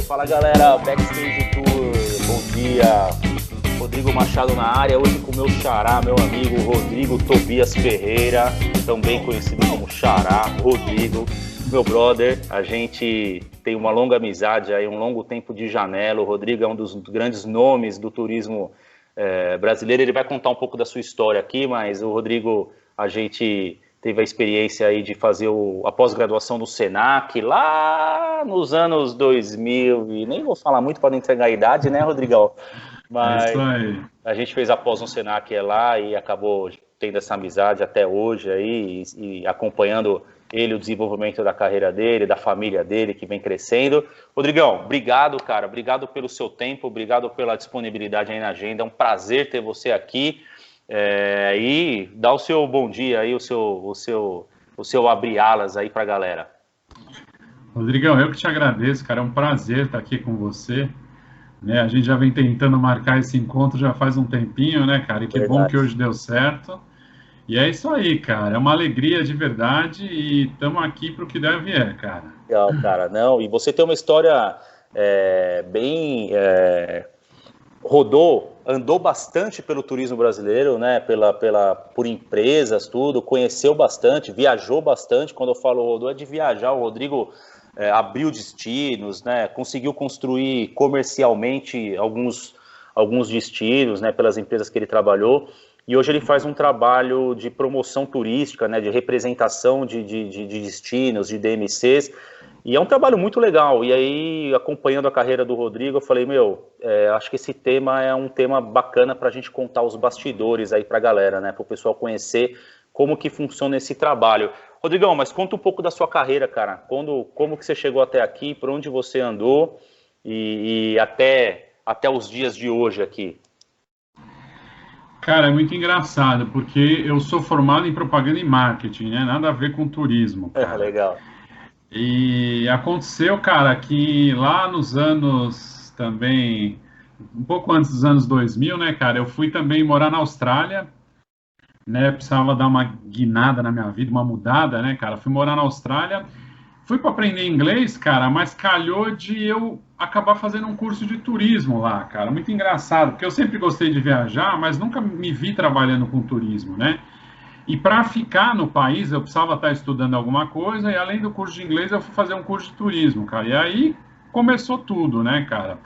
Fala galera, Backstage Tour, bom dia, Rodrigo Machado na área, hoje com o meu xará, meu amigo Rodrigo Tobias Ferreira, também conhecido como Xará, Rodrigo, meu brother, a gente tem uma longa amizade aí, um longo tempo de janela, o Rodrigo é um dos grandes nomes do turismo brasileiro, ele vai contar um pouco da sua história aqui, mas o Rodrigo, a gente teve a experiência aí de fazer a pós-graduação no Senac, lá nos anos 2000, e nem vou falar muito para não entregar a idade, né, Rodrigão? Mas é isso aí. A gente fez a pós no Senac lá e acabou tendo essa amizade até hoje aí, e acompanhando ele, o desenvolvimento da carreira dele, da família dele, que vem crescendo. Rodrigão, obrigado, cara, obrigado pelo seu tempo, obrigado pela disponibilidade aí na agenda, é um prazer ter você aqui. E dá o seu bom dia aí, o seu abrir alas aí pra galera. Rodrigão, eu que te agradeço, cara, é um prazer estar aqui com você, né? A gente já vem tentando marcar esse encontro já faz um tempinho, né, cara? E que bom que hoje deu certo. E é isso aí, cara, é uma alegria de verdade e estamos aqui para o que der vier, cara. Legal, cara, não, e você tem uma história andou bastante pelo turismo brasileiro, né? Por empresas, tudo, conheceu bastante, viajou bastante. Quando eu falo rodou, é de viajar. O Rodrigo abriu destinos, né? Conseguiu construir comercialmente alguns destinos, né? Pelas empresas que ele trabalhou. E hoje ele faz um trabalho de promoção turística, né? De representação de destinos, de DMCs. E é um trabalho muito legal, e aí, acompanhando a carreira do Rodrigo, eu falei, acho que esse tema é um tema bacana para a gente contar os bastidores aí para a galera, né, para o pessoal conhecer como que funciona esse trabalho. Rodrigão, mas conta um pouco da sua carreira, cara, como que você chegou até aqui, por onde você andou e até os dias de hoje aqui. Cara, é muito engraçado, porque eu sou formado em propaganda e marketing, né, nada a ver com turismo, cara. Legal. E aconteceu, cara, que lá nos anos também, um pouco antes dos anos 2000, né, cara, eu fui também morar na Austrália, né, precisava dar uma guinada na minha vida, uma mudada, né, cara, fui morar na Austrália, fui para aprender inglês, cara, mas calhou de eu acabar fazendo um curso de turismo lá, cara, muito engraçado, porque eu sempre gostei de viajar, mas nunca me vi trabalhando com turismo, né. E para ficar no país, eu precisava estar estudando alguma coisa, e além do curso de inglês, eu fui fazer um curso de turismo, cara. E aí começou tudo, né, cara?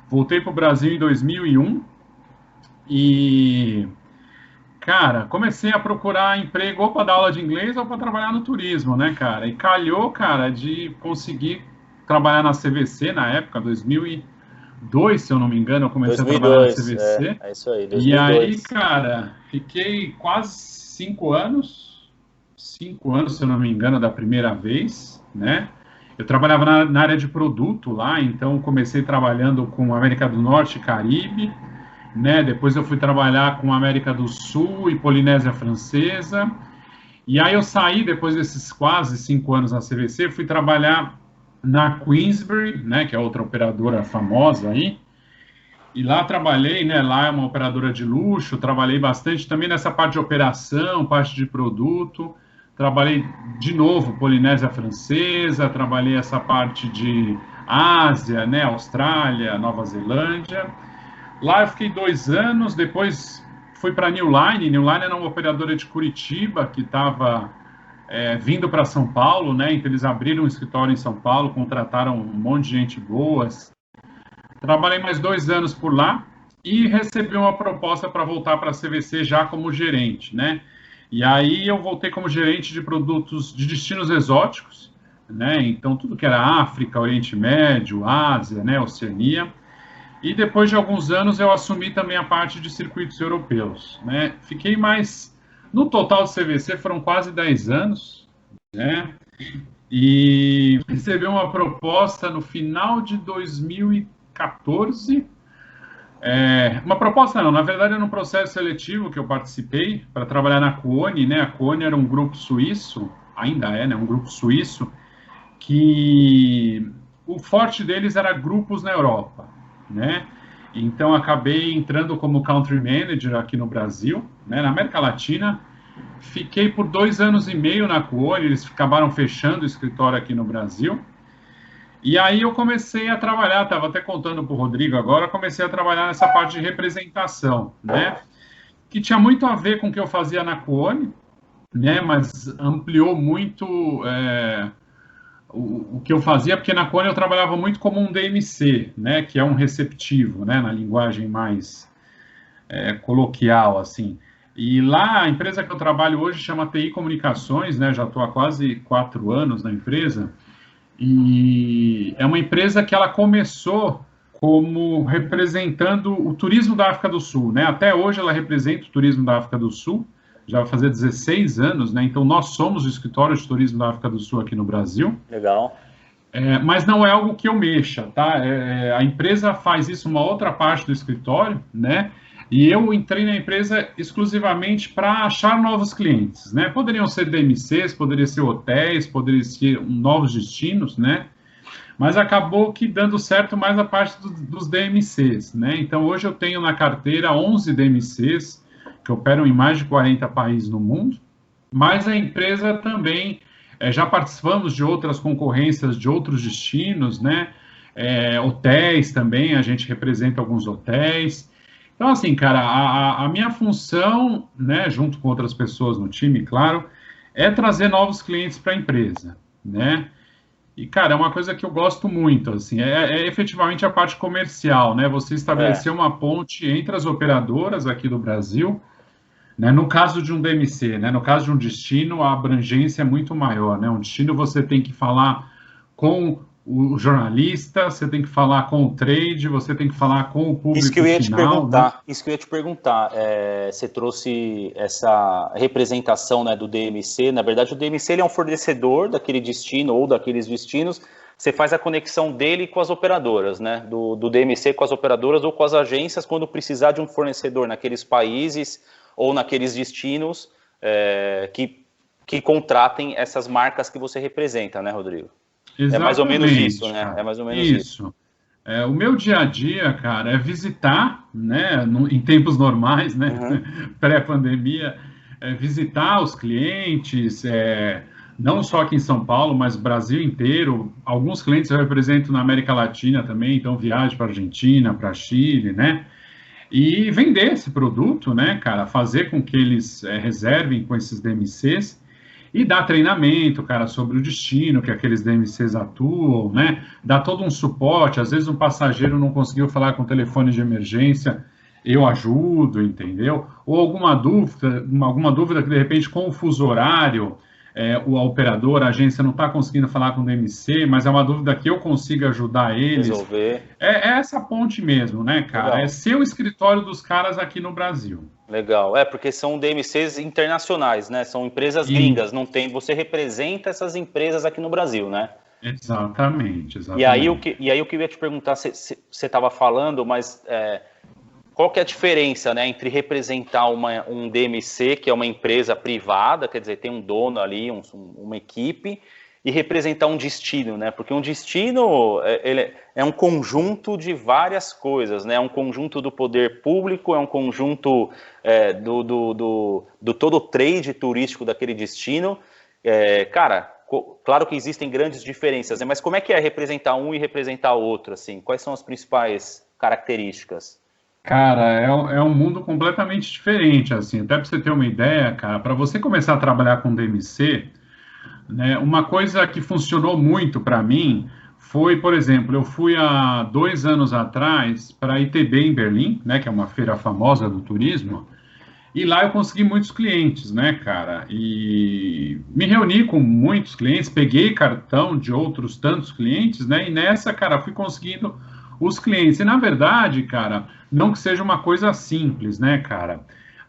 Voltei para o Brasil em 2001 e, cara, comecei a procurar emprego ou para dar aula de inglês ou para trabalhar no turismo, né, cara? E calhou, cara, de conseguir trabalhar na CVC na época, 2002, se eu não me engano, eu comecei 2002, a trabalhar na CVC. É isso aí, 2002. E aí, cara, fiquei quase 5 anos, se eu não me engano, da primeira vez, né? Eu trabalhava na área de produto lá, então comecei trabalhando com América do Norte e Caribe, né? Depois eu fui trabalhar com América do Sul e Polinésia Francesa. E aí eu saí, depois desses quase 5 anos na CVC, fui trabalhar na Queensbury, né? Que é outra operadora famosa aí. E lá trabalhei, né, lá é uma operadora de luxo, trabalhei bastante também nessa parte de operação, parte de produto, trabalhei de novo Polinésia Francesa, trabalhei essa parte de Ásia, né, Austrália, Nova Zelândia. Lá eu fiquei 2 anos, depois fui para a New Line era uma operadora de Curitiba que estava vindo para São Paulo, né, então eles abriram um escritório em São Paulo, contrataram um monte de gente boa. Trabalhei mais 2 anos por lá e recebi uma proposta para voltar para a CVC já como gerente, né? E aí eu voltei como gerente de produtos de destinos exóticos, né? Então tudo que era África, Oriente Médio, Ásia, né? Oceania. E depois de alguns anos eu assumi também a parte de circuitos europeus, né? Fiquei mais... No total do CVC foram quase 10 anos, né? E recebi uma proposta no final de 2014 Uma proposta não, na verdade era um processo seletivo que eu participei para trabalhar na Kuoni, né? A Kuoni era um grupo suíço, ainda é, né? Um grupo suíço que o forte deles era grupos na Europa, né? Então acabei entrando como country manager aqui no Brasil, né? Na América Latina. Fiquei por 2 anos e meio na Kuoni, eles acabaram fechando o escritório aqui no Brasil. E aí eu comecei a trabalhar, estava até contando para o Rodrigo agora, comecei a trabalhar nessa parte de representação, né? Que tinha muito a ver com o que eu fazia na Kuoni, né? Mas ampliou muito o que eu fazia, porque na Kuoni eu trabalhava muito como um DMC, né? Que é um receptivo, né? Na linguagem mais coloquial, assim. E lá, a empresa que eu trabalho hoje chama TI Comunicações, né? Já estou há quase 4 anos na empresa. E é uma empresa que ela começou como representando o turismo da África do Sul, né? Até hoje ela representa o turismo da África do Sul, já vai fazer 16 anos, né? Então nós somos o escritório de turismo da África do Sul aqui no Brasil. Legal. Mas não é algo que eu mexa, tá? A empresa faz isso uma outra parte do escritório, né? E eu entrei na empresa exclusivamente para achar novos clientes, né? Poderiam ser DMCs, poderiam ser hotéis, poderiam ser novos destinos, né? Mas acabou que dando certo mais a parte dos DMCs, né? Então, hoje eu tenho na carteira 11 DMCs, que operam em mais de 40 países no mundo, mas a empresa também, já participamos de outras concorrências de outros destinos, né? Hotéis também, a gente representa alguns hotéis. Então, assim, cara, a minha função, né, junto com outras pessoas no time, claro, é trazer novos clientes para a empresa, né? E, cara, é uma coisa que eu gosto muito, assim, efetivamente a parte comercial, né? Você estabelecer uma ponte entre as operadoras aqui do Brasil, né? No caso de um DMC, né? No caso de um destino, a abrangência é muito maior, né? Um destino você tem que falar com o jornalista, você tem que falar com o trade, você tem que falar com o público Isso que eu ia final, te perguntar, né? isso que eu ia te perguntar. Você trouxe essa representação, né, do DMC. Na verdade, o DMC ele é um fornecedor daquele destino ou daqueles destinos. Você faz a conexão dele com as operadoras, né? Do DMC com as operadoras ou com as agências quando precisar de um fornecedor naqueles países ou naqueles destinos que contratem essas marcas que você representa, né, Rodrigo? Exatamente, é mais ou menos isso, né? cara. É mais ou menos isso. Isso. O meu dia a dia, cara, é visitar, né, em tempos normais, né, pré-pandemia, visitar os clientes, não só aqui em São Paulo, mas Brasil inteiro. Alguns clientes eu represento na América Latina também, então viagem para Argentina, para Chile, né, e vender esse produto, né, cara, fazer com que eles reservem com esses DMCs. E dá treinamento, cara, sobre o destino que aqueles DMCs atuam, né? Dá todo um suporte. Às vezes um passageiro não conseguiu falar com o telefone de emergência, eu ajudo, entendeu? Ou alguma dúvida que de repente com o fuso horário, a operadora, a agência não está conseguindo falar com o DMC, mas é uma dúvida que eu consigo ajudar eles. Resolver. É essa ponte mesmo, né, cara? Legal. É ser o escritório dos caras aqui no Brasil. Legal, porque são DMCs internacionais, né? São empresas gringas, não tem. Você representa essas empresas aqui no Brasil, né? Exatamente. E aí o que eu ia te perguntar, você estava falando, mas qual que é a diferença, né, entre representar um DMC, que é uma empresa privada, quer dizer, tem um dono ali, uma equipe, e representar um destino, né? Porque um destino ele é um conjunto de várias coisas, né? É um conjunto do poder público, é um conjunto do todo o trade turístico daquele destino. Cara, claro que existem grandes diferenças, né? Mas como é que é representar um e representar outro, assim? Quais são as principais características? Cara, é um mundo completamente diferente, assim. Até para você ter uma ideia, cara, para você começar a trabalhar com DMC, né, uma coisa que funcionou muito para mim foi, por exemplo, eu fui há 2 anos atrás para a ITB em Berlim, né, que é uma feira famosa do turismo, e lá eu consegui muitos clientes, né, cara, e me reuni com muitos clientes, peguei cartão de outros tantos clientes, né, e nessa, cara, fui conseguindo os clientes. E, na verdade, cara, não que seja uma coisa simples, né, cara,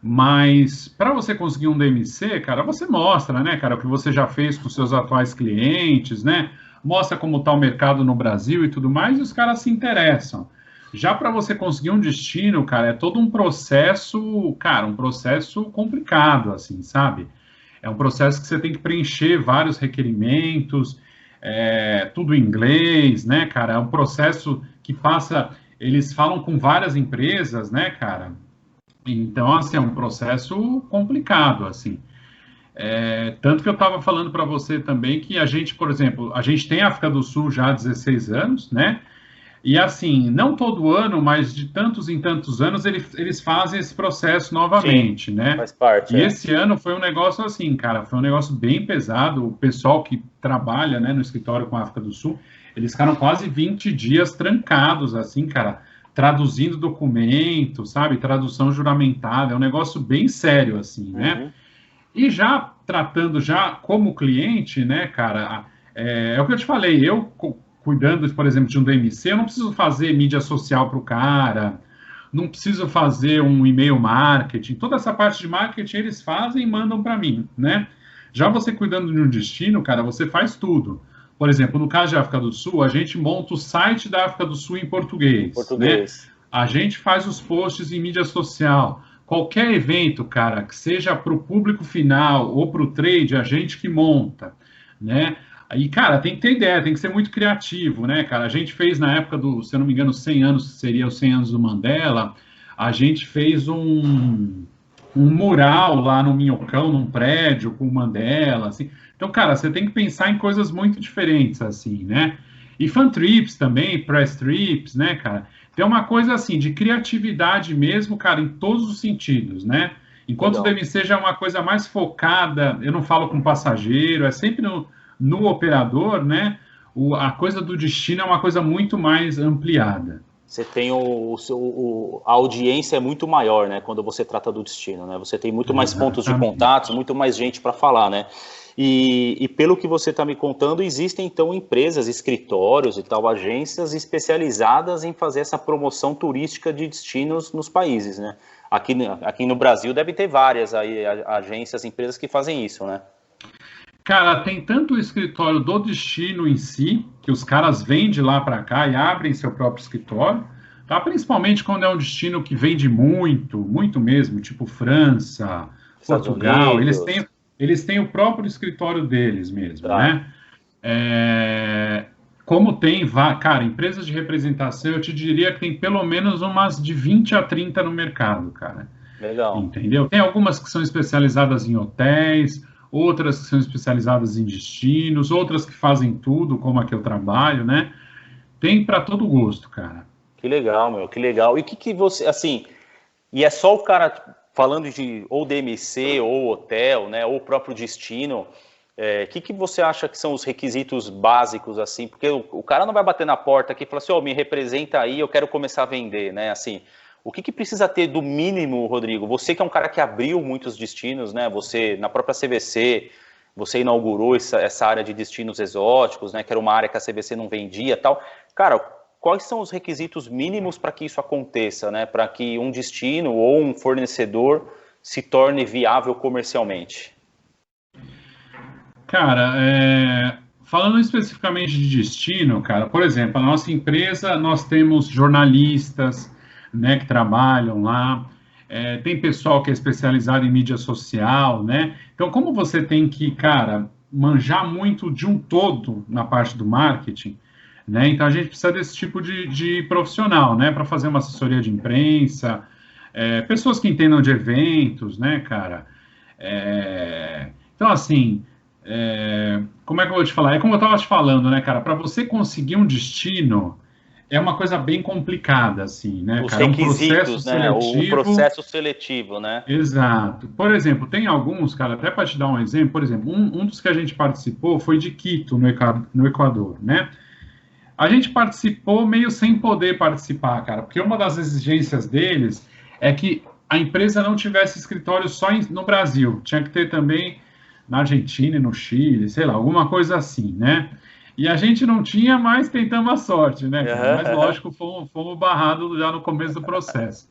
mas para você conseguir um DMC, cara, você mostra, né, cara, o que você já fez com seus atuais clientes, né, mostra como está o mercado no Brasil e tudo mais, e os caras se interessam. Já para você conseguir um destino, cara, é todo um processo, cara, um processo complicado, assim, sabe? É um processo que você tem que preencher vários requerimentos, tudo em inglês, né, cara? É um processo que passa. Eles falam com várias empresas, né, cara? Então, assim, é um processo complicado, assim. Tanto que eu estava falando para você também que a gente, por exemplo, a gente tem a África do Sul já há 16 anos, né? E assim, não todo ano, mas de tantos em tantos anos, eles fazem esse processo Sim, novamente, né? faz parte, E esse ano foi um negócio assim, cara, foi um negócio bem pesado. O pessoal que trabalha, né, no escritório com a África do Sul, eles ficaram quase 20 dias trancados, assim, cara, traduzindo documentos, sabe? Tradução juramentada, é um negócio bem sério, assim, né? Uhum. E já tratando já como cliente, né, cara, é o que eu te falei, cuidando, por exemplo, de um DMC, eu não preciso fazer mídia social para o cara, não preciso fazer um e-mail marketing, toda essa parte de marketing eles fazem e mandam para mim, né? Já você cuidando de um destino, cara, você faz tudo. Por exemplo, no caso de África do Sul, a gente monta o site da África do Sul em Em português, né? português. A gente faz os posts em mídia social. Qualquer evento, cara, que seja para o público final ou para o trade, a gente que monta, né? Aí, cara, tem que ter ideia, tem que ser muito criativo, né, cara? A gente fez na época do, se eu não me engano, 100 anos, seria os 100 anos do Mandela, a gente fez um mural lá no Minhocão, num prédio com o Mandela, assim. Então, cara, você tem que pensar em coisas muito diferentes, assim, né? E fan trips também, press trips, né, cara? Tem uma coisa assim de criatividade mesmo, cara, em todos os sentidos, né? Enquanto o Legal. DMC já é uma coisa mais focada, eu não falo com passageiro, é sempre no operador, né? A coisa do destino é uma coisa muito mais ampliada. Você tem a audiência é muito maior, né? Quando você trata do destino, né? Você tem muito mais pontos de contatos, Exatamente. muito mais gente para falar, né? E pelo que você está me contando, existem então empresas, escritórios e tal, agências especializadas em fazer essa promoção turística de destinos nos países, né? Aqui no Brasil deve ter várias aí, agências, empresas que fazem isso, né? Cara, tem tanto o escritório do destino em si, que os caras vêm de lá para cá e abrem seu próprio escritório, tá? Principalmente quando é um destino que vende muito, muito mesmo, tipo França, Estados Portugal, Unidos, eles têm o próprio escritório deles mesmo, tá? né? É, como tem, cara, empresas de representação, eu te diria que tem pelo menos umas de 20 a 30 no mercado, cara. Legal. Entendeu? Tem algumas que são especializadas em hotéis, outras que são especializadas em destinos, outras que fazem tudo, como a que eu trabalho, né? Tem para todo gosto, cara. Que legal, meu, que legal. E o que que você, assim, e é só o cara falando de ou DMC, ou hotel, né, ou o próprio destino. Que você acha que são os requisitos básicos, assim? Porque o cara não vai bater na porta aqui e falar assim, me representa aí, eu quero começar a vender, né? Assim, o que precisa ter do mínimo, Rodrigo? Você que é um cara que abriu muitos destinos, né? Você, na própria CVC, você inaugurou essa área de destinos exóticos, né? Que era uma área que a CVC não vendia e tal. Cara, quais são os requisitos mínimos para que isso aconteça, né? Para que um destino ou um fornecedor se torne viável comercialmente? Cara, falando especificamente de destino, cara, por exemplo, a nossa empresa, nós temos jornalistas, né, que trabalham lá, tem pessoal que é especializado em mídia social, né? Então, como você tem que, cara, manjar muito de um todo na parte do marketing, né? Então, a gente precisa desse tipo de profissional, né, para fazer uma assessoria de imprensa, pessoas que entendam de eventos, né, cara? Então, assim, como é que eu vou te falar? É como eu estava te falando, né, cara? Para você conseguir um destino é uma coisa bem complicada, assim, né, Os cara? É um processo requisitos, né? O seletivo. processo seletivo, né? Exato. Por exemplo, tem alguns, cara, até para te dar um exemplo, por exemplo, um dos que a gente participou foi de Quito, no Equador, né? A gente participou meio sem poder participar, cara, porque uma das exigências deles é que a empresa não tivesse escritório só no Brasil, tinha que ter também na Argentina e no Chile, sei lá, alguma coisa assim, né? E a gente não tinha, mas tentamos a sorte, né, cara? Aham, Mas aham. lógico, fomos barrados já no começo do processo.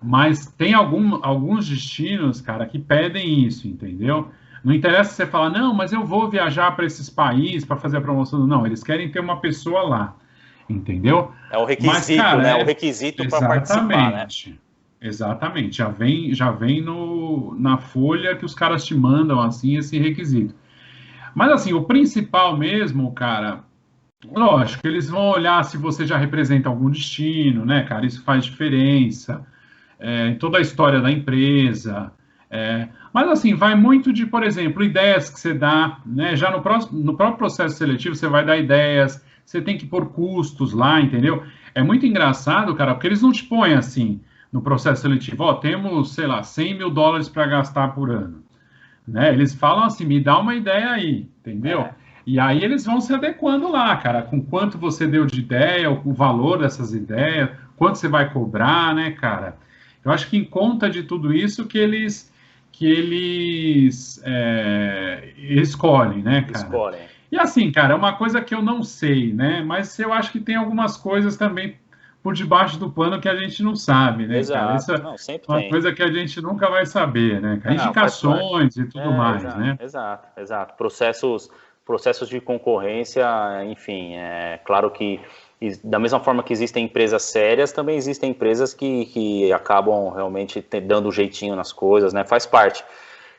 Mas tem alguns destinos, cara, que pedem isso, entendeu? Não interessa você falar, não, mas eu vou viajar para esses países para fazer a promoção. Não, eles querem ter uma pessoa lá. entendeu? É o requisito, Mas, cara, né? O requisito para participar, né? Exatamente, já vem na folha que os caras te mandam, assim, esse requisito. Mas, assim, o principal mesmo, cara, lógico, eles vão olhar se você já representa algum destino, né, cara? Isso faz diferença, em toda a história da empresa. Mas, assim, vai muito de, por exemplo, ideias que você dá, né? Já no próprio processo seletivo, você vai dar ideias, você tem que pôr custos lá, entendeu? É muito engraçado, cara, porque eles não te põem assim no processo seletivo, ó, temos, sei lá, US$ 100.000 para gastar por ano, né? Eles falam assim, me dá uma ideia aí, entendeu? É, E aí eles vão se adequando lá, cara, com quanto você deu de ideia, o valor dessas ideias, quanto você vai cobrar, né, cara? Eu acho que em conta de tudo isso que eles escolhem, né, cara? escolhem. E assim, cara, é uma coisa que eu não sei, né? Mas eu acho que tem algumas coisas também por debaixo do pano que a gente não sabe, né, cara? Isso Exato. é Não, sempre uma tem. coisa que a gente nunca vai saber, né, cara? Não, faz parte. Indicações e tudo mais, Exato, né? exato, exato. Processos de concorrência, enfim, é claro que da mesma forma que existem empresas sérias, também existem empresas que acabam realmente dando um jeitinho nas coisas, né? Faz parte.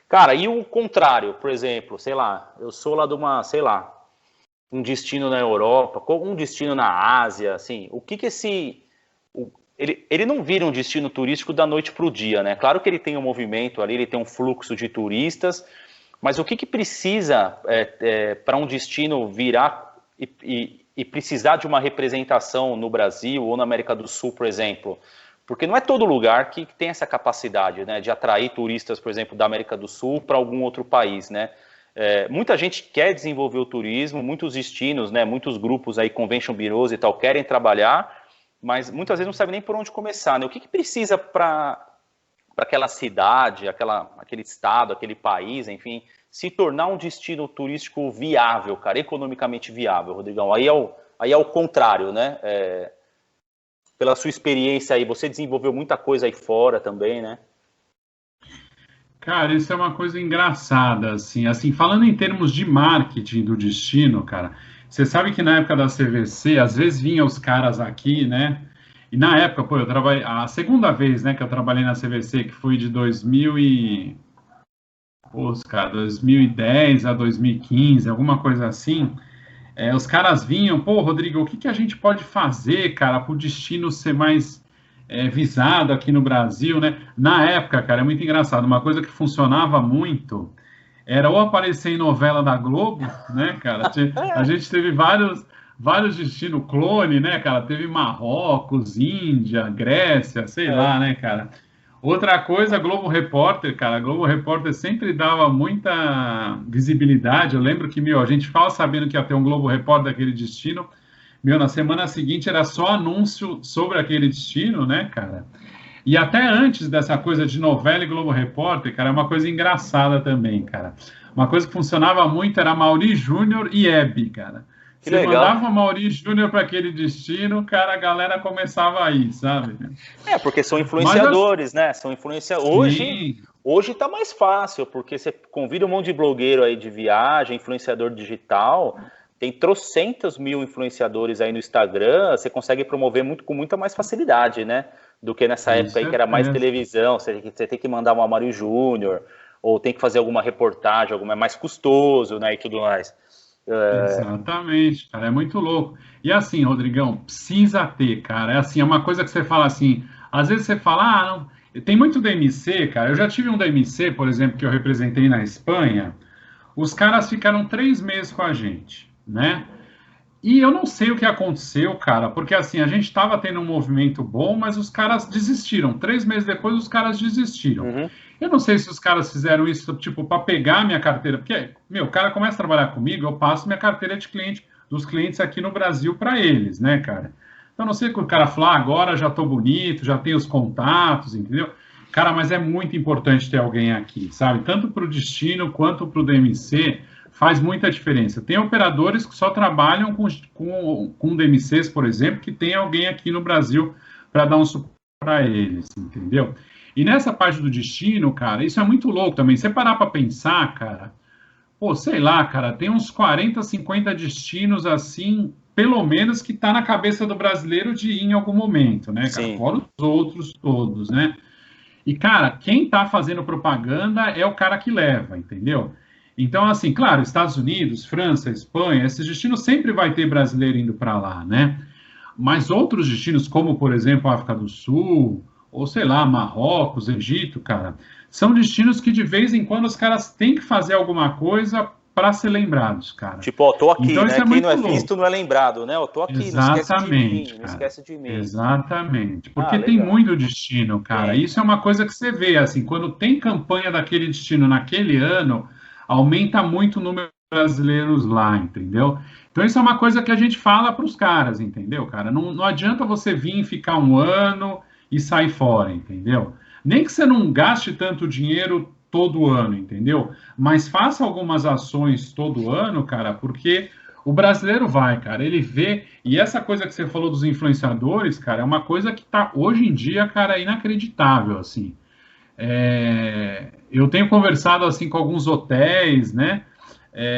Cara, e o contrário, por exemplo, sei lá, eu sou lá de uma, sei lá, um destino na Europa, um destino na Ásia, assim, o que que ele não vira um destino turístico da noite para o dia, né? Claro que ele tem um movimento ali, ele tem um fluxo de turistas, mas o que que precisa para um destino virar e precisar de uma representação no Brasil ou na América do Sul, por exemplo? Porque não é todo lugar que tem essa capacidade, né, de atrair turistas, por exemplo, da América do Sul para algum outro país, né? Muita gente quer desenvolver o turismo, muitos destinos, né, muitos grupos aí, convention bureaus e tal, querem trabalhar, mas muitas vezes não sabe nem por onde começar, né? O que que precisa para aquela cidade, aquele estado, aquele país, enfim, se tornar um destino turístico viável, cara, economicamente viável, Rodrigão? Aí é o contrário, né? Pela sua experiência aí, você desenvolveu muita coisa aí fora também, né? Cara, isso é uma coisa engraçada, assim, falando em termos de marketing do destino, cara, você sabe que na época da CVC, às vezes vinham os caras aqui, né? E na época, pô, eu trabalhei, a segunda vez, né, que eu trabalhei na CVC, que foi de 2010 a 2015, alguma coisa assim, os caras vinham, pô, Rodrigo, o que que a gente pode fazer, cara, para o destino ser mais visado aqui no Brasil, né? Na época, cara, é muito engraçado, uma coisa que funcionava muito era ou aparecer em novela da Globo, né, cara? A gente teve vários destinos clone, né, cara? Teve Marrocos, Índia, Grécia, sei É. lá, né, cara? Outra coisa, Globo Repórter, cara. Globo Repórter sempre dava muita visibilidade. Eu lembro que, meu, a gente ficava sabendo que ia ter um Globo Repórter daquele destino. Meu, na semana seguinte era só anúncio sobre aquele destino, né, cara? E até antes dessa coisa de novela e Globo Repórter, cara, é uma coisa engraçada também, cara. Uma coisa que funcionava muito era Mauri Júnior e Hebe, cara. Que Você legal. mandava Mauri Júnior para aquele destino, cara, a galera começava a ir, sabe? Porque são Mas influenciadores, né? São influenciadores. assim, Hoje tá mais fácil, porque você convida um monte de blogueiro aí de viagem, influenciador digital, tem trocentos mil influenciadores aí no Instagram, você consegue promover com muita mais facilidade, né? Do que nessa com época aí que era mais certeza. televisão, você tem que mandar um Mário Júnior, ou tem que fazer alguma reportagem, alguma é mais custoso, né? E tudo mais. Exatamente, cara, é muito louco. E assim, Rodrigão, precisa ter, cara. É assim, é uma coisa que você fala assim, às vezes você fala, não, tem muito DMC, cara. Eu já tive um DMC, por exemplo, que eu representei na Espanha. Os caras ficaram 3 meses com a gente, né? E eu não sei o que aconteceu, cara, porque assim, a gente estava tendo um movimento bom, mas os caras desistiram. 3 meses depois, os caras desistiram. Uhum. Eu não sei se os caras fizeram isso, tipo, para pegar minha carteira, porque, meu, o cara começa a trabalhar comigo, eu passo minha carteira de cliente, dos clientes aqui no Brasil para eles, né, cara? Então, não sei que o cara fala, agora já tô bonito, já tenho os contatos, entendeu? Cara, mas é muito importante ter alguém aqui, sabe? Tanto para o destino quanto para o DMC faz muita diferença. Tem operadores que só trabalham com DMCs, por exemplo, que tem alguém aqui no Brasil para dar um suporte para eles, entendeu? E nessa parte do destino, cara, isso é muito louco também. Você parar para pensar, cara, pô, sei lá, cara, tem uns 40, 50 destinos assim pelo menos, que está na cabeça do brasileiro de ir em algum momento, né, cara? Sim. Fora os outros todos, né? E, cara, quem está fazendo propaganda é o cara que leva, entendeu? Então, assim, claro, Estados Unidos, França, Espanha, esses destinos sempre vai ter brasileiro indo para lá, né? Mas outros destinos, como, por exemplo, a África do Sul, ou sei lá, Marrocos, Egito, cara, são destinos que de vez em quando os caras têm que fazer alguma coisa para ser lembrados, cara. Tipo, ó, tô aqui, Então isso né? é Quem muito não é louco. visto não é lembrado, né? Eu tô aqui, não esquece de mim, Exatamente, não cara. esquece de mim. Exatamente. Ah, Porque tem legal. muito destino, cara. Tem, Isso é uma coisa que você vê, assim, quando tem campanha daquele destino naquele ano, aumenta muito o número de brasileiros lá, entendeu? Então isso é uma coisa que a gente fala para os caras, entendeu, cara? Não adianta você vir e ficar um ano e sair fora, entendeu? Nem que você não gaste tanto dinheiro todo ano, entendeu? Mas faça algumas ações todo ano, cara, porque o brasileiro vai, cara, ele vê, e essa coisa que você falou dos influenciadores, cara, é uma coisa que tá hoje em dia, cara, inacreditável, assim. Eu tenho conversado, assim, com alguns hotéis, né,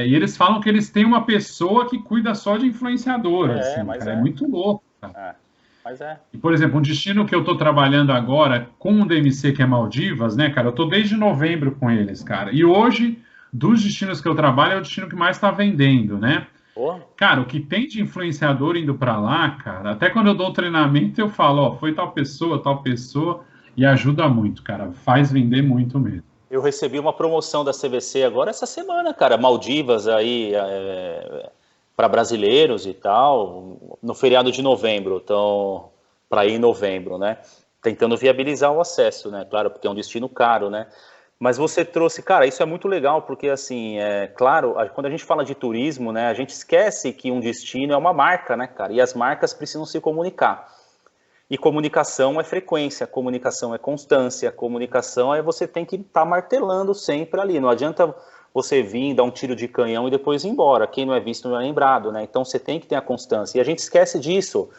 e eles falam que eles têm uma pessoa que cuida só de influenciador, assim, mas cara, é é. muito louco, cara. É, mas é. E, por exemplo, um destino que eu tô trabalhando agora com o DMC, que é Maldivas, né, cara, eu tô desde novembro com eles, cara, e hoje, dos destinos que eu trabalho, é o destino que mais está vendendo, né? Pô, Cara, o que tem de influenciador indo para lá, cara, até quando eu dou treinamento, eu falo, ó, foi tal pessoa, e ajuda muito, cara, faz vender muito mesmo. eu recebi uma promoção da CVC agora essa semana, cara. Maldivas aí para brasileiros e tal, no feriado de novembro, então para ir em novembro, né? Tentando viabilizar o acesso, né? Claro, porque é um destino caro, né? Mas você trouxe, cara, isso é muito legal, porque assim, claro, quando a gente fala de turismo, né, a gente esquece que um destino é uma marca, né, cara? E as marcas precisam se comunicar. E comunicação é frequência, comunicação é constância, comunicação é você tem que estar martelando sempre ali. Não adianta você vir, dar um tiro de canhão e depois ir embora. Quem não é visto não é lembrado, né? Então você tem que ter a constância. E a gente esquece disso.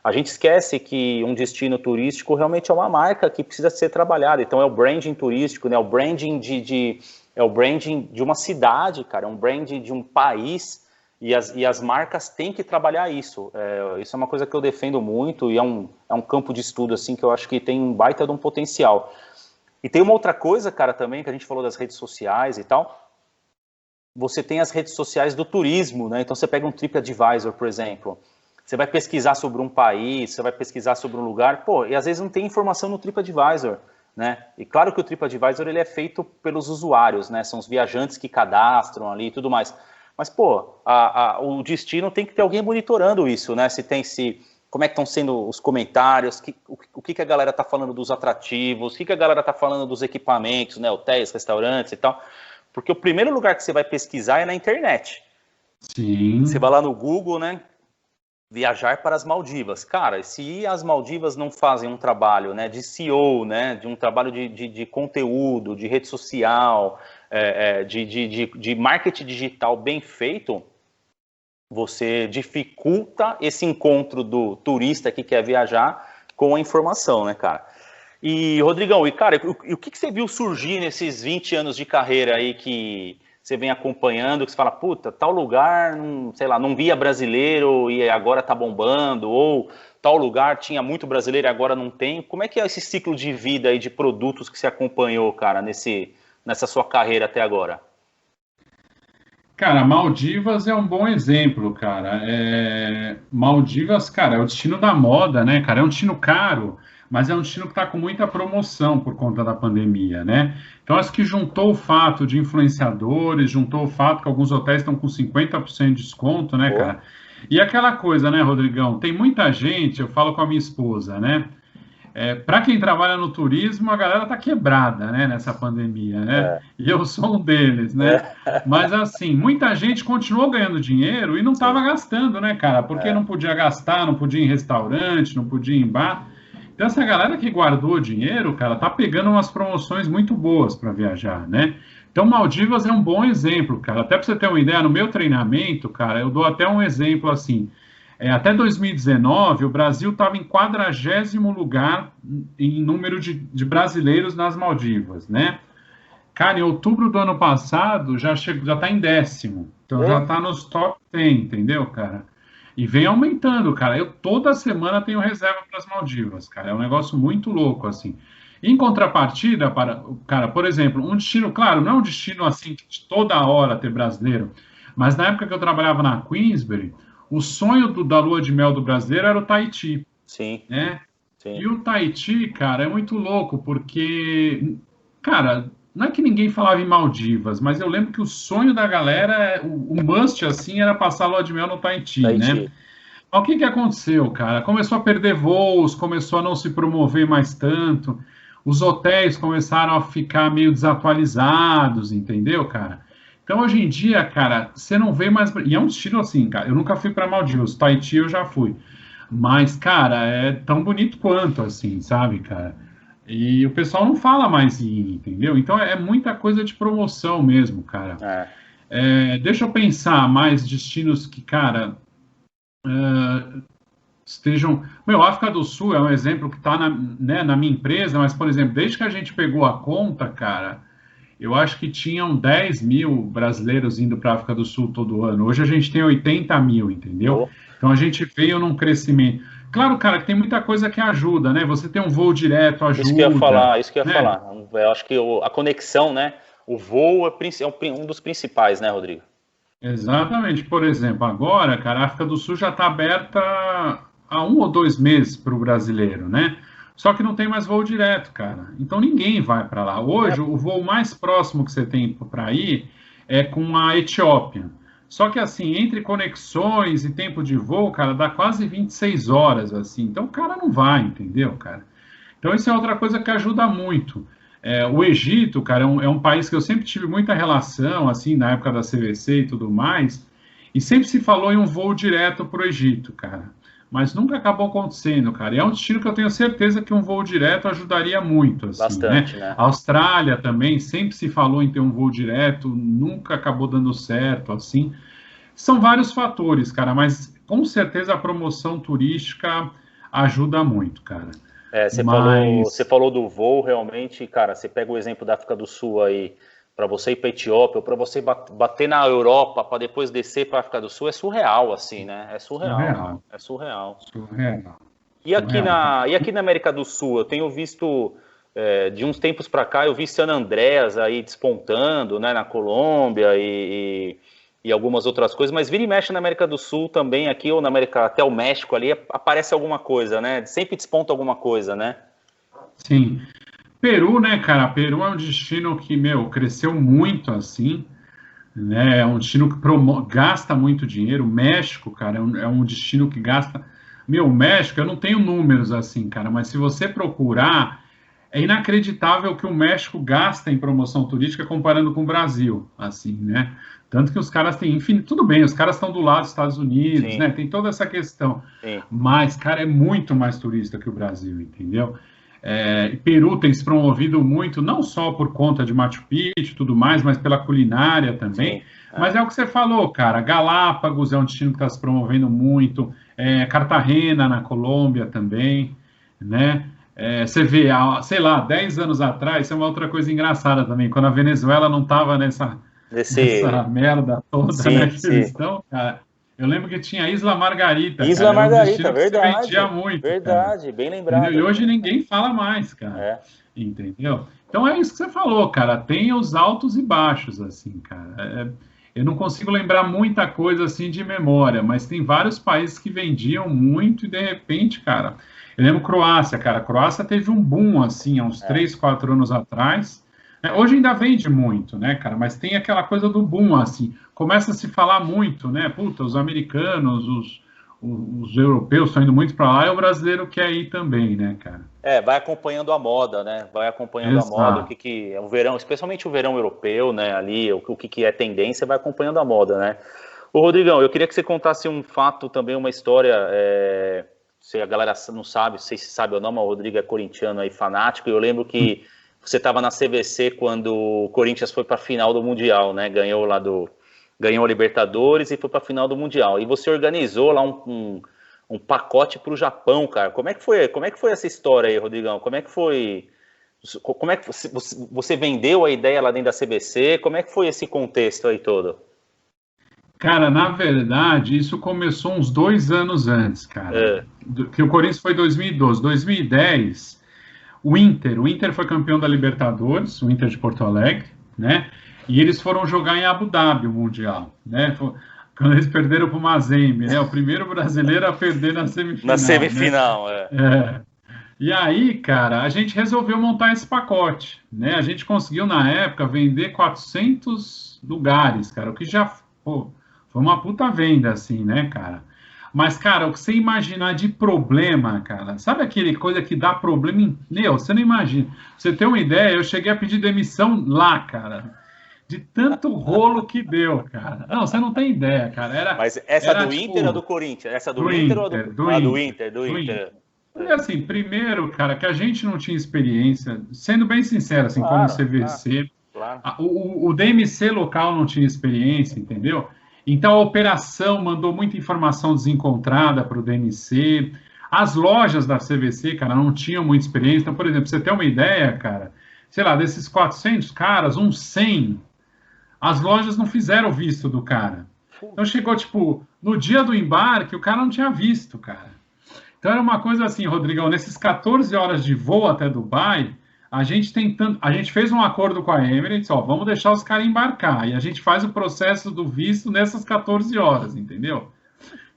A gente esquece que um destino turístico realmente é uma marca que precisa ser trabalhada. Então é o branding turístico, né? O branding é o branding de uma cidade, cara, é um branding de um país. E as marcas têm que trabalhar isso. Isso é uma coisa que eu defendo muito e é um campo de estudo assim que eu acho que tem um baita de um potencial. E tem uma outra coisa, cara, também, que a gente falou das redes sociais e tal. Você tem as redes sociais do turismo, né? Então você pega um TripAdvisor, por exemplo. Você vai pesquisar sobre um país, você vai pesquisar sobre um lugar, pô, e às vezes não tem informação no TripAdvisor, né? E claro que o TripAdvisor ele é feito pelos usuários, né? São os viajantes que cadastram ali e tudo mais. Mas, pô, o destino tem que ter alguém monitorando isso, né? Como é que estão sendo os comentários, o que a galera está falando dos atrativos, o que a galera está falando dos equipamentos, né? Hotéis, restaurantes e tal. Porque o primeiro lugar que você vai pesquisar é na internet. Sim. Você vai lá no Google, né? Viajar para as Maldivas. Cara, se as Maldivas não fazem um trabalho, né, de SEO, né, de um trabalho de conteúdo, de rede social, de marketing digital bem feito, você dificulta esse encontro do turista que quer viajar com a informação, né, cara? E, Rodrigão, cara, o que você viu surgir nesses 20 anos de carreira aí que você vem acompanhando, que você fala, puta, tal lugar, sei lá, não via brasileiro e agora tá bombando, ou tal lugar tinha muito brasileiro e agora não tem. Como é que é esse ciclo de vida aí de produtos que você acompanhou, cara, nessa sua carreira até agora? Cara, Maldivas é um bom exemplo, cara. Maldivas, cara, é o destino da moda, né, cara? É um destino caro, mas é um destino que está com muita promoção por conta da pandemia, né? Então, acho que juntou o fato de influenciadores, juntou o fato que alguns hotéis estão com 50% de desconto, né, Pô, cara? E aquela coisa, né, Rodrigão? Tem muita gente, eu falo com a minha esposa, né? Para quem trabalha no turismo, a galera tá quebrada, né, nessa pandemia, né? é, E eu sou um deles, né? Mas assim, muita gente continuou ganhando dinheiro e não estava sim, gastando, né, cara? Porque é, não podia gastar, não podia ir em restaurante, não podia ir em bar. Então essa galera que guardou dinheiro, cara, tá pegando umas promoções muito boas para viajar, né? Então Maldivas é um bom exemplo, cara. Até para você ter uma ideia, no meu treinamento, cara, eu dou até um exemplo assim. Até 2019, o Brasil estava em 40º lugar em número de brasileiros nas Maldivas, né? Cara, em outubro do ano passado já está em 10º. Então já pô, está nos top 10, entendeu, cara? E vem aumentando, cara. Eu toda semana tenho reserva para as Maldivas, cara. É um negócio muito louco, assim. Em contrapartida, cara, por exemplo, um destino, claro, não é um destino assim que de toda hora ter brasileiro, mas na época que eu trabalhava na Queensbury, o sonho da lua de mel do brasileiro era o Tahiti, Sim, né? sim. E o Tahiti, cara, é muito louco, porque, cara, não é que ninguém falava em Maldivas, mas eu lembro que o sonho da galera, o must, assim, era passar a lua de mel no Tahiti, né? Tahiti. Mas o que que aconteceu, cara? Começou a perder voos, começou a não se promover mais tanto, os hotéis começaram a ficar meio desatualizados, entendeu, cara? Então, hoje em dia, cara, você não vê mais. E é um destino assim, cara. Eu nunca fui para Maldivas, Tahiti eu já fui. Mas, cara, é tão bonito quanto, assim, sabe, cara? E o pessoal não fala mais em ir, entendeu? Então é muita coisa de promoção mesmo, cara. É. Deixa eu pensar mais destinos que, cara, estejam. Meu, a África do Sul é um exemplo que está né, na minha empresa, mas, por exemplo, desde que a gente pegou a conta, cara, eu acho que tinham 10 mil brasileiros indo para a África do Sul todo ano. Hoje a gente tem 80 mil, entendeu? Pô, Então a gente veio num crescimento. Claro, cara, que tem muita coisa que ajuda, né? Você tem um voo direto isso que eu ia ajuda, falar, isso que eu ia né? falar. Eu acho que a conexão, né? O voo um dos principais, né, Rodrigo? Exatamente. Por exemplo, agora, cara, a África do Sul já está aberta há 1 ou 2 meses para o brasileiro, né? Só que não tem mais voo direto, cara. Então ninguém vai para lá. É, Hoje, o voo mais próximo que você tem para ir é com a Etiópia. Só que assim, entre conexões e tempo de voo, cara, dá quase 26 horas, assim. Então o cara não vai, entendeu, cara? Então, isso é outra coisa que ajuda muito. O Egito, cara, é um país que eu sempre tive muita relação, assim, na época da CVC e tudo mais, e sempre se falou em um voo direto para o Egito, cara. Mas nunca acabou acontecendo, cara. E é um destino que eu tenho certeza que um voo direto ajudaria muito, assim, né? bastante, né? A Austrália também sempre se falou em ter um voo direto, nunca acabou dando certo, assim. São vários fatores, cara, mas com certeza a promoção turística ajuda muito, cara. Você Mas falou do voo, realmente, cara, você pega o exemplo da África do Sul aí, para você ir para Etiópia, ou para você bater na Europa, para depois descer para a África do Sul, é surreal, assim, né? É surreal, surreal, é surreal. surreal, E aqui surreal, cara. na América do Sul, eu tenho visto, de uns tempos para cá, eu vi San Andreas aí despontando, né, na Colômbia e algumas outras coisas, mas vira e mexe na América do Sul também, aqui ou na América, até o México ali, aparece alguma coisa, né? Sempre desponta alguma coisa, né? Sim. Peru, né, cara? Peru é um destino que, meu, cresceu muito assim, né? É um destino que gasta muito dinheiro. O México, cara, é um destino que gasta. Meu, o México, eu não tenho números assim, cara, mas se você procurar, é inacreditável que o México gasta em promoção turística comparando com o Brasil, assim, né? Tanto que os caras têm, enfim, tudo bem, os caras estão do lado dos Estados Unidos, Sim, né? Tem toda essa questão. sim, Mas, cara, é muito mais turista que o Brasil, entendeu? Peru tem se promovido muito, não só por conta de Machu Picchu e tudo mais, mas pela culinária também. sim. Mas é o que você falou, cara. Galápagos é um destino que está se promovendo muito. Cartagena, na Colômbia também, né? Você vê, sei lá, 10 anos atrás, isso é uma outra coisa engraçada também. Quando a Venezuela não estava nessa, Desse. nessa merda toda, né, Sim, que eles sim. estão, cara. Eu lembro que tinha Isla Margarita, Isla cara. Era um Margarita, destino que se vendia verdade. muito, cara. Verdade, bem Entendeu? E lembrado. hoje ninguém fala mais, cara. É. Entendeu? Então é isso que você falou, cara. Tem os altos e baixos, assim, cara. Eu não consigo lembrar muita coisa assim de memória, mas tem vários países que vendiam muito e de repente, cara. Eu lembro Croácia, cara. A Croácia teve um boom, assim, há uns É. 3, 4 anos atrás. Hoje ainda vende muito, né, cara? Mas tem aquela coisa do boom, assim. Começa a se falar muito, né? Puta, os americanos, os europeus estão indo muito para lá e o brasileiro quer ir também, né, cara? Vai acompanhando a moda, né? Vai acompanhando a moda, o Exato. que que é o verão, especialmente o verão europeu, né? Ali, o que que é tendência, vai acompanhando a moda, né? Ô, Rodrigão, eu queria que você contasse um fato também, uma história. Se a galera não sabe, não sei se sabe ou não, mas o Rodrigo é corintiano aí, fanático. E eu lembro que você estava na CVC quando o Corinthians foi para a final do Mundial, né? Ganhou a Libertadores e foi para a final do Mundial. E você organizou lá um pacote para o Japão, cara. Como é que foi essa história aí, Rodrigão? Como é que foi? Como é que você vendeu a ideia lá dentro da CBC? Como é que foi esse contexto aí todo? Cara, na verdade, isso começou uns 2 anos antes, cara. É. Que o Corinthians foi 2012. 2010, o Inter foi campeão da Libertadores, o Inter de Porto Alegre, né? E eles foram jogar em Abu Dhabi o Mundial, né? Quando eles perderam para o Mazembe, né? O primeiro brasileiro a perder na Na semifinal, né? semifinal, É. E aí, cara, a gente resolveu montar esse pacote, né? A gente conseguiu, na época, vender 400 lugares, cara, o que já, pô, foi uma puta venda, assim, né, cara? Mas, cara, o que você imaginar de problema, cara, sabe aquele coisa que dá problema Meu, você não imagina. Pra você ter uma ideia, eu cheguei a pedir demissão lá, cara, de tanto rolo que deu, cara. Não, você não tem ideia, cara. Mas essa Era do Inter ou tipo, do Corinthians? Essa do do Inter ou Inter, do... do Ah, do Inter, Inter, do do Inter. Inter. E assim, primeiro, cara, que a gente não tinha experiência, sendo bem sincero, assim, como Claro, claro, CVC, claro. o DMC local não tinha experiência, entendeu? Então a operação mandou muita informação desencontrada para o DMC. As lojas da CVC, cara, não tinham muita experiência. Então, por exemplo, pra você ter uma ideia, cara, sei lá, desses 400 caras, uns 100, as lojas não fizeram o visto do cara. Então chegou, tipo, no dia do embarque, o cara não tinha visto, cara. Então era uma coisa assim, Rodrigão, nesses 14 horas de voo até Dubai, a gente fez um acordo com a Emirates, ó, vamos deixar os caras embarcar, e a gente faz o processo do visto nessas 14 horas, entendeu?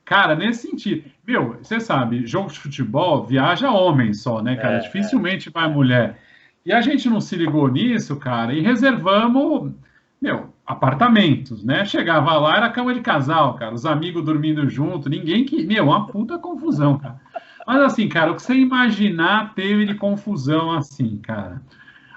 Cara, nesse sentido, meu, você sabe, jogo de futebol viaja homem só, né, cara? Dificilmente vai mulher. E a gente não se ligou nisso, cara, e reservamos, meu, apartamentos, né? Chegava lá, era cama de casal, cara, os amigos dormindo junto, ninguém que. Meu, uma puta confusão, cara. Mas assim, cara, o que você imaginar teve de confusão assim, cara.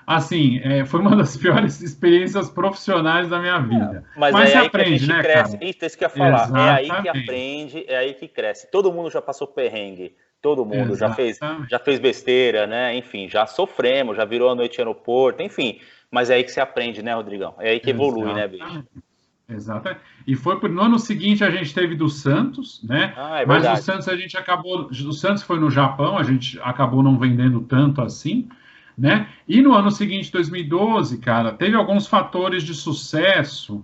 Assim, foi uma das piores experiências profissionais da minha vida. Mas Mas é você aí que a aprende, gente né, cresce. cara? Isso que eu ia falar. É aí que Exatamente. aprende, é aí que cresce. Todo mundo já passou perrengue. Todo mundo Exatamente. já fez besteira, né? Enfim, já sofremos, já virou a noite no aeroporto, enfim. Mas é aí que você aprende, né, Rodrigão? É aí que evolui, né, bicho? Exatamente. Exatamente. E no ano seguinte a gente teve do Santos, né? Ah, é Mas o verdade. Santos a gente acabou. O Santos foi no Japão, a gente acabou não vendendo tanto assim, né? E no ano seguinte, 2012, cara, teve alguns fatores de sucesso.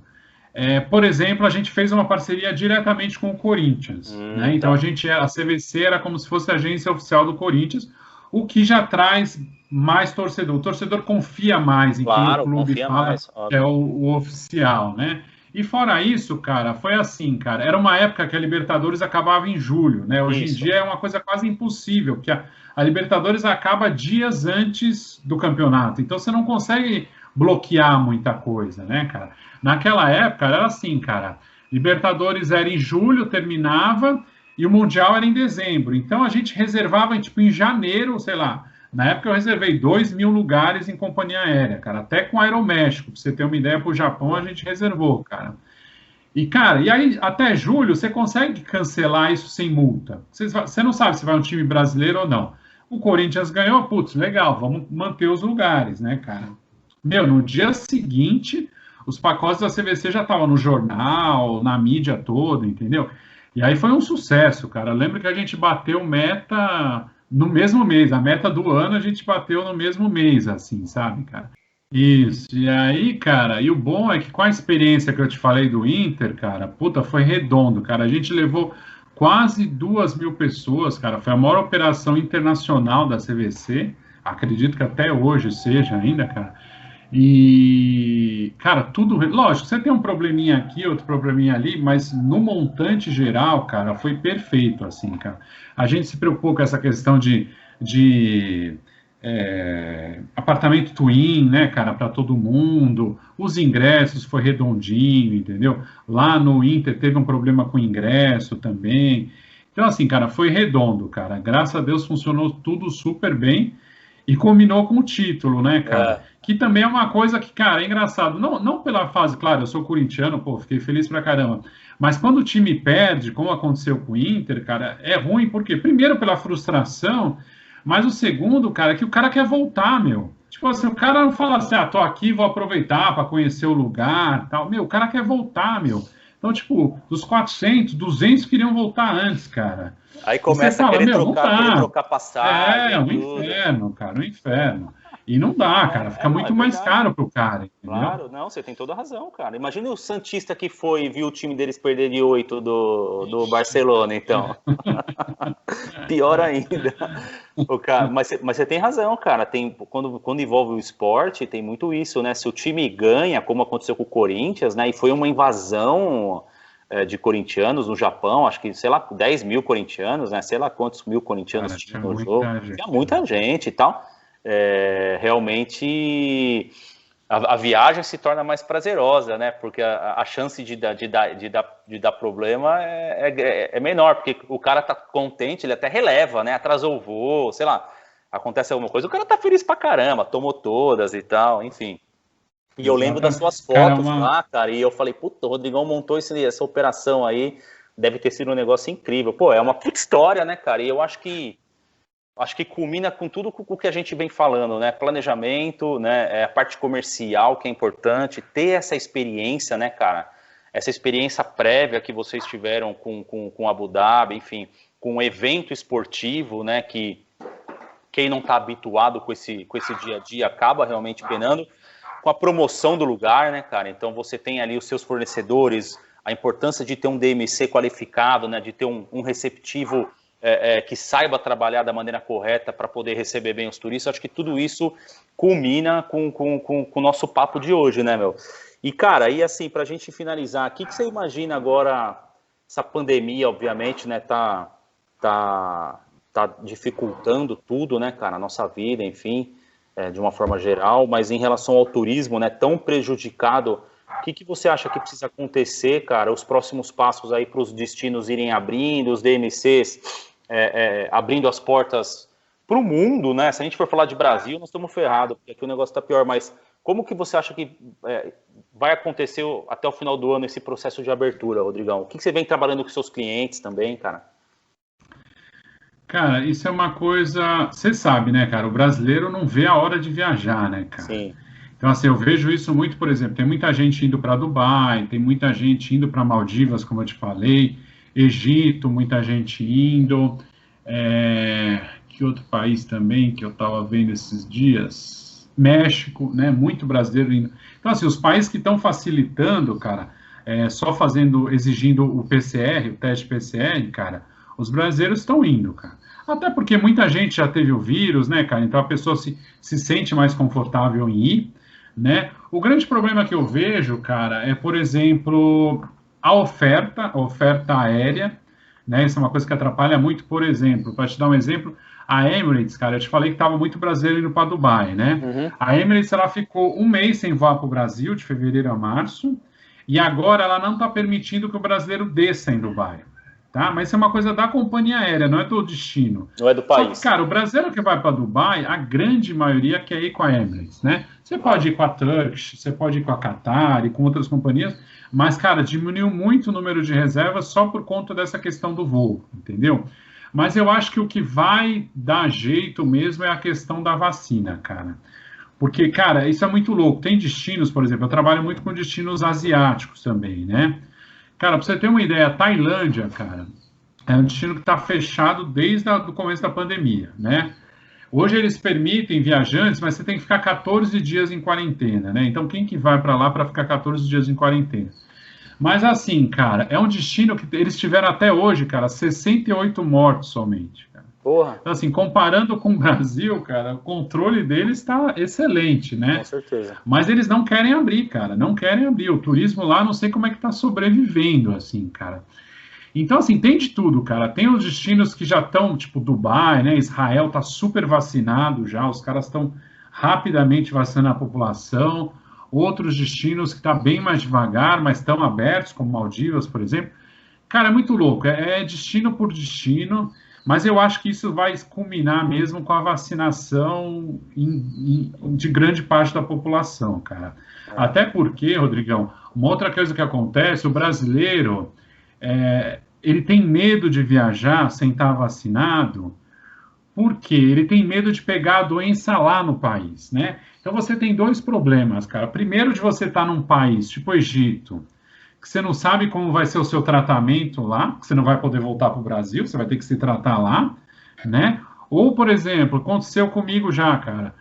Por exemplo, a gente fez uma parceria diretamente com o Corinthians, né? Então Tá. a CVC era como se fosse a agência oficial do Corinthians, o que já traz mais torcedor. O torcedor confia mais em quem o Claro, clube confia fala mais, que é óbvio. o oficial, né? E fora isso, cara, foi assim, cara. Era uma época que a Libertadores acabava em julho, né? Hoje em Isso. dia é uma coisa quase impossível, porque a Libertadores acaba dias antes do campeonato. Então você não consegue bloquear muita coisa, né, cara? Naquela época era assim, cara. Libertadores era em julho, terminava, e o Mundial era em dezembro. Então a gente reservava, tipo, em janeiro, sei lá. Na época eu reservei 2.000 lugares em companhia aérea, cara, até com Aeroméxico, pra você ter uma ideia, pro Japão a gente reservou, cara. E, cara, e aí até julho você consegue cancelar isso sem multa. Você não sabe se vai um time brasileiro ou não. O Corinthians ganhou, putz, legal, vamos manter os lugares, né, cara? Meu, no dia seguinte, os pacotes da CVC já estavam no jornal, na mídia toda, entendeu? E aí foi um sucesso, cara. Eu lembro que a gente bateu meta no mesmo mês. A meta do ano a gente bateu no mesmo mês, assim, sabe, cara? Isso. E aí, cara, e o bom é que com a experiência que eu te falei do Inter, cara, puta, foi redondo, cara. A gente levou quase 2.000 pessoas, cara. Foi a maior operação internacional da CVC. Acredito que até hoje seja ainda, cara. E, cara, tudo. Lógico, você tem um probleminha aqui, outro probleminha ali, mas no montante geral, cara, foi perfeito, assim, cara. A gente se preocupou com essa questão de apartamento twin, né, cara, para todo mundo. Os ingressos foi redondinho, entendeu? Lá no Inter teve um problema com o ingresso também. Então, assim, cara, foi redondo, cara. Graças a Deus funcionou tudo super bem. E combinou com o título, né, cara? É. Que também é uma coisa que, cara, é engraçado. Não pela fase, claro, eu sou corintiano, pô, fiquei feliz pra caramba. Mas quando o time perde, como aconteceu com o Inter, cara, é ruim, porque primeiro pela frustração, mas o segundo, cara, é que o cara quer voltar, meu. Tipo assim, o cara não fala assim, tô aqui, vou aproveitar para conhecer o lugar, tal. Meu, o cara quer voltar, meu. Então, tipo, dos 400, 200 queriam voltar antes, cara. Aí E você começa a fala, meu, não querer dá. trocar É passagem, um tudo. inferno, cara, um inferno. E não dá, cara, fica Não, é muito mais verdade. caro pro cara, entendeu? Claro, não, você tem toda a razão, cara. Imagina o Santista que foi e viu o time deles perder de 8 do Ixi, Barcelona, então. Pior ainda. O cara, mas você tem razão, cara. Quando envolve o esporte, tem muito isso, né? Se o time ganha, como aconteceu com o Corinthians, né? E foi uma invasão de corintianos no Japão, acho que, sei lá, 10 mil corintianos, né? Sei lá quantos mil corintianos cara, tinha tinha no jogo. muita Tinha gente, né? muita gente e tal. Realmente a viagem se torna mais prazerosa, né? Porque a chance de dar problema é menor, porque o cara tá contente, ele até releva, né? Atrasou o voo, sei lá, acontece alguma coisa, o cara tá feliz pra caramba, tomou todas e tal, enfim. E eu lembro das Exatamente. suas Cara, fotos lá, cara, e eu falei, puta, o Rodrigão montou essa operação aí, deve ter sido um negócio incrível. Pô, é uma puta história, né, cara? E eu acho que culmina com tudo o que a gente vem falando, né? Planejamento, né? A parte comercial que é importante, ter essa experiência, né, cara? Essa experiência prévia que vocês tiveram com Abu Dhabi, enfim, com um evento esportivo, né? Que quem não está habituado com esse dia a dia acaba realmente penando. Com a promoção do lugar, né, cara? Então você tem ali os seus fornecedores, a importância de ter um DMC qualificado, né? De ter um receptivo que saiba trabalhar da maneira correta para poder receber bem os turistas. Acho que tudo isso culmina com o nosso papo de hoje, né, meu? E, cara, e assim, para a gente finalizar, o que você imagina agora, essa pandemia, obviamente, né, tá dificultando tudo, né, cara, a nossa vida, enfim, de uma forma geral, mas em relação ao turismo, né, tão prejudicado, o que você acha que precisa acontecer, cara, os próximos passos aí para os destinos irem abrindo, os DMCs abrindo as portas para o mundo, né? Se a gente for falar de Brasil, nós estamos ferrados, porque aqui o negócio está pior, mas como que você acha que vai acontecer até o final do ano esse processo de abertura, Rodrigão? O que você vem trabalhando com seus clientes também, cara? Cara, isso é uma coisa. Você sabe, né, cara? O brasileiro não vê a hora de viajar, né, cara? Sim. Então, assim, eu vejo isso muito, por exemplo, tem muita gente indo para Dubai, tem muita gente indo para Maldivas, como eu te falei, Egito, muita gente indo. Que outro país também que eu estava vendo esses dias? México, né? Muito brasileiro indo. Então, assim, os países que estão facilitando, cara, só fazendo, exigindo o PCR, o teste PCR, cara, os brasileiros estão indo, cara. Até porque muita gente já teve o vírus, né, cara? Então a pessoa se sente mais confortável em ir, né? O grande problema que eu vejo, cara, é, por exemplo, a oferta aérea, né? Isso é uma coisa que atrapalha muito, por exemplo, para te dar um exemplo, a Emirates, cara, eu te falei que estava muito brasileiro indo para Dubai, né? Uhum. A Emirates, ela ficou um mês sem voar para o Brasil, de fevereiro a março, e agora ela não está permitindo que o brasileiro desça em Dubai. Tá? Mas isso é uma coisa da companhia aérea, não é do destino. Não é do Só que, país. cara, o brasileiro que vai para Dubai, a grande maioria quer ir com a Emirates, né? Você Claro. pode ir com a Turkish, você pode ir com a Qatar e com outras companhias, mas, cara, diminuiu muito o número de reservas só por conta dessa questão do voo, entendeu? Mas eu acho que o que vai dar jeito mesmo é a questão da vacina, cara. Porque, cara, isso é muito louco. Tem destinos, por exemplo, eu trabalho muito com destinos asiáticos também, né? Cara, pra você ter uma ideia, a Tailândia, cara, é um destino que está fechado desde o começo da pandemia, né? Hoje eles permitem viajantes, mas você tem que ficar 14 dias em quarentena, né? Então, quem que vai para lá para ficar 14 dias em quarentena? Mas assim, cara, é um destino que eles tiveram até hoje, cara, 68 mortos somente, cara. Porra, Então, assim, comparando com o Brasil, cara, o controle deles está excelente, com né? certeza. Mas eles não querem abrir, cara, não querem abrir. O turismo lá, não sei como é que está sobrevivendo, assim, cara. Então, assim, tem de tudo, cara. Tem os destinos que já estão, tipo Dubai, né? Israel está super vacinado já, os caras estão rapidamente vacinando a população. Outros destinos que está bem mais devagar, mas estão abertos, como Maldivas, por exemplo. Cara, é muito louco. É destino por destino, mas eu acho que isso vai culminar mesmo com a vacinação de grande parte da população, cara. É. Até porque, Rodrigão, uma outra coisa que acontece, o brasileiro, ele tem medo de viajar sem estar vacinado, porque ele tem medo de pegar a doença lá no país, né? Então você tem dois problemas, cara. Primeiro, de você estar num país tipo Egito, que você não sabe como vai ser o seu tratamento lá, que você não vai poder voltar para o Brasil, você vai ter que se tratar lá, né? Ou, por exemplo, aconteceu comigo já, cara.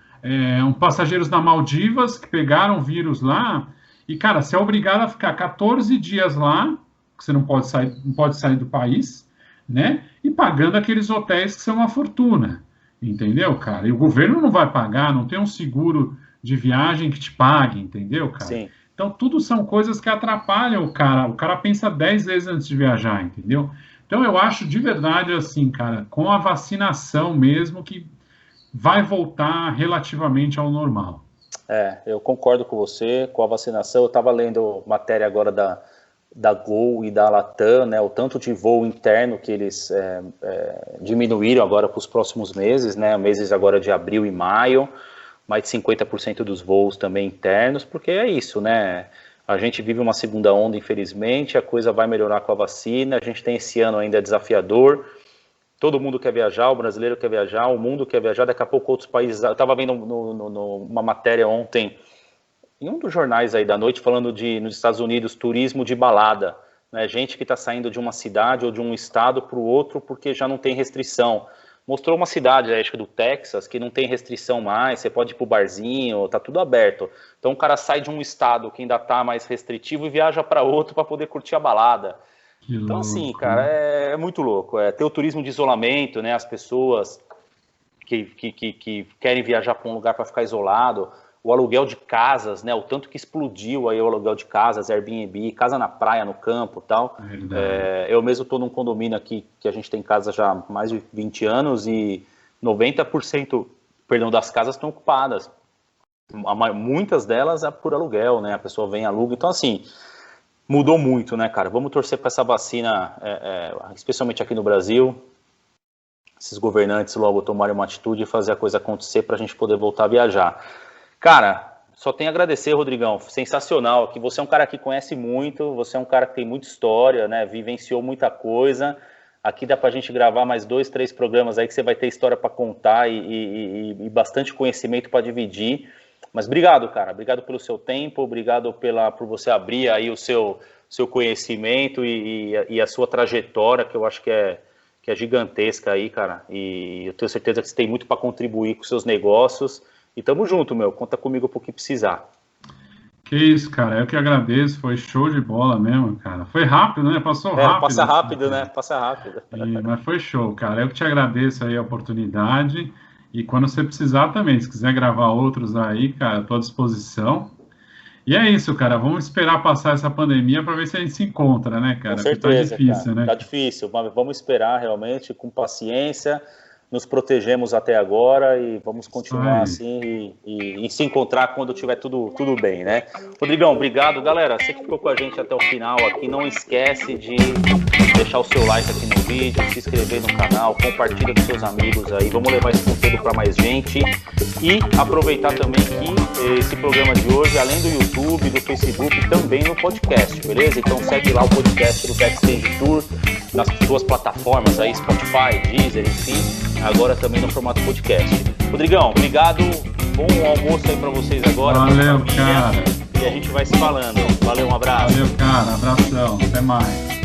passageiros da Maldivas que pegaram o vírus lá, e, cara, você é obrigado a ficar 14 dias lá, que você não pode sair do país, né? E pagando aqueles hotéis que são uma fortuna, entendeu, cara? E o governo não vai pagar, não tem um seguro de viagem que te pague, entendeu, cara? Sim. Então, tudo são coisas que atrapalham o cara. O cara pensa 10 vezes antes de viajar, entendeu? Então, eu acho de verdade assim, cara, com a vacinação mesmo, que vai voltar relativamente ao normal. Eu concordo com você, com a vacinação. Eu estava lendo matéria agora da Gol e da Latam, né, o tanto de voo interno que eles diminuíram agora para os próximos meses, né, meses agora de abril e maio, mais de 50% dos voos também internos, porque é isso, né, a gente vive uma segunda onda, infelizmente, a coisa vai melhorar com a vacina, a gente tem esse ano ainda desafiador, todo mundo quer viajar, o brasileiro quer viajar, o mundo quer viajar, daqui a pouco outros países, eu estava vendo uma matéria ontem, em um dos jornais aí da noite, falando nos Estados Unidos, turismo de balada, né? Gente que está saindo de uma cidade ou de um estado para o outro porque já não tem restrição. Mostrou uma cidade, acho que do Texas, que não tem restrição mais, você pode ir para o barzinho, tá tudo aberto. Então o cara sai de um estado que ainda está mais restritivo e viaja para outro para poder curtir a balada. Então assim, cara, é muito louco. Ter o turismo de isolamento, né? As pessoas que querem viajar para um lugar para ficar isolado, o aluguel de casas, né, o tanto que explodiu aí o aluguel de casas, Airbnb, casa na praia, no campo e tal. Eu mesmo estou num condomínio aqui, que a gente tem casa já há mais de 20 anos e 90% das casas estão ocupadas. Muitas delas é por aluguel, né, a pessoa vem e aluga. Então, assim, mudou muito, né, cara? Vamos torcer para essa vacina, especialmente aqui no Brasil, esses governantes logo tomarem uma atitude e fazer a coisa acontecer para a gente poder voltar a viajar. Cara, só tenho a agradecer, Rodrigão, sensacional, que você é um cara que conhece muito, você é um cara que tem muita história, né, vivenciou muita coisa, aqui dá pra gente gravar mais 2, 3 programas aí que você vai ter história para contar e bastante conhecimento para dividir, mas obrigado, cara, obrigado pelo seu tempo, obrigado por você abrir aí o seu conhecimento e a sua trajetória, que eu acho que é gigantesca aí, cara, e eu tenho certeza que você tem muito para contribuir com os seus negócios. E tamo junto, meu. Conta comigo pro que precisar. Que isso, cara. Eu que agradeço. Foi show de bola mesmo, cara. Foi rápido, né? Passou rápido. Passa rápido, né? Passa rápido. Mas foi show, cara. Eu que te agradeço aí a oportunidade. E quando você precisar também, se quiser gravar outros aí, cara, eu tô à disposição. E é isso, cara. Vamos esperar passar essa pandemia para ver se a gente se encontra, né, cara? Com certeza, tá difícil, cara. Né? Tá difícil, mas vamos esperar realmente com paciência. Nos protegemos até agora e vamos continuar assim e se encontrar quando tiver tudo bem, né? Rodrigão, obrigado. Galera, você que ficou com a gente até o final aqui, não esquece de deixar o seu like aqui no vídeo, se inscrever no canal, compartilha com seus amigos aí, vamos levar esse conteúdo para mais gente e aproveitar também que esse programa de hoje, além do YouTube, do Facebook, também no podcast, beleza? Então segue lá o podcast do Backstage Tour nas suas plataformas aí, Spotify, Deezer, enfim, agora também no formato podcast. Rodrigão, obrigado, bom almoço aí pra vocês agora. Valeu, cara. E a gente vai se falando. Valeu, um abraço. Valeu, cara, abração, até mais.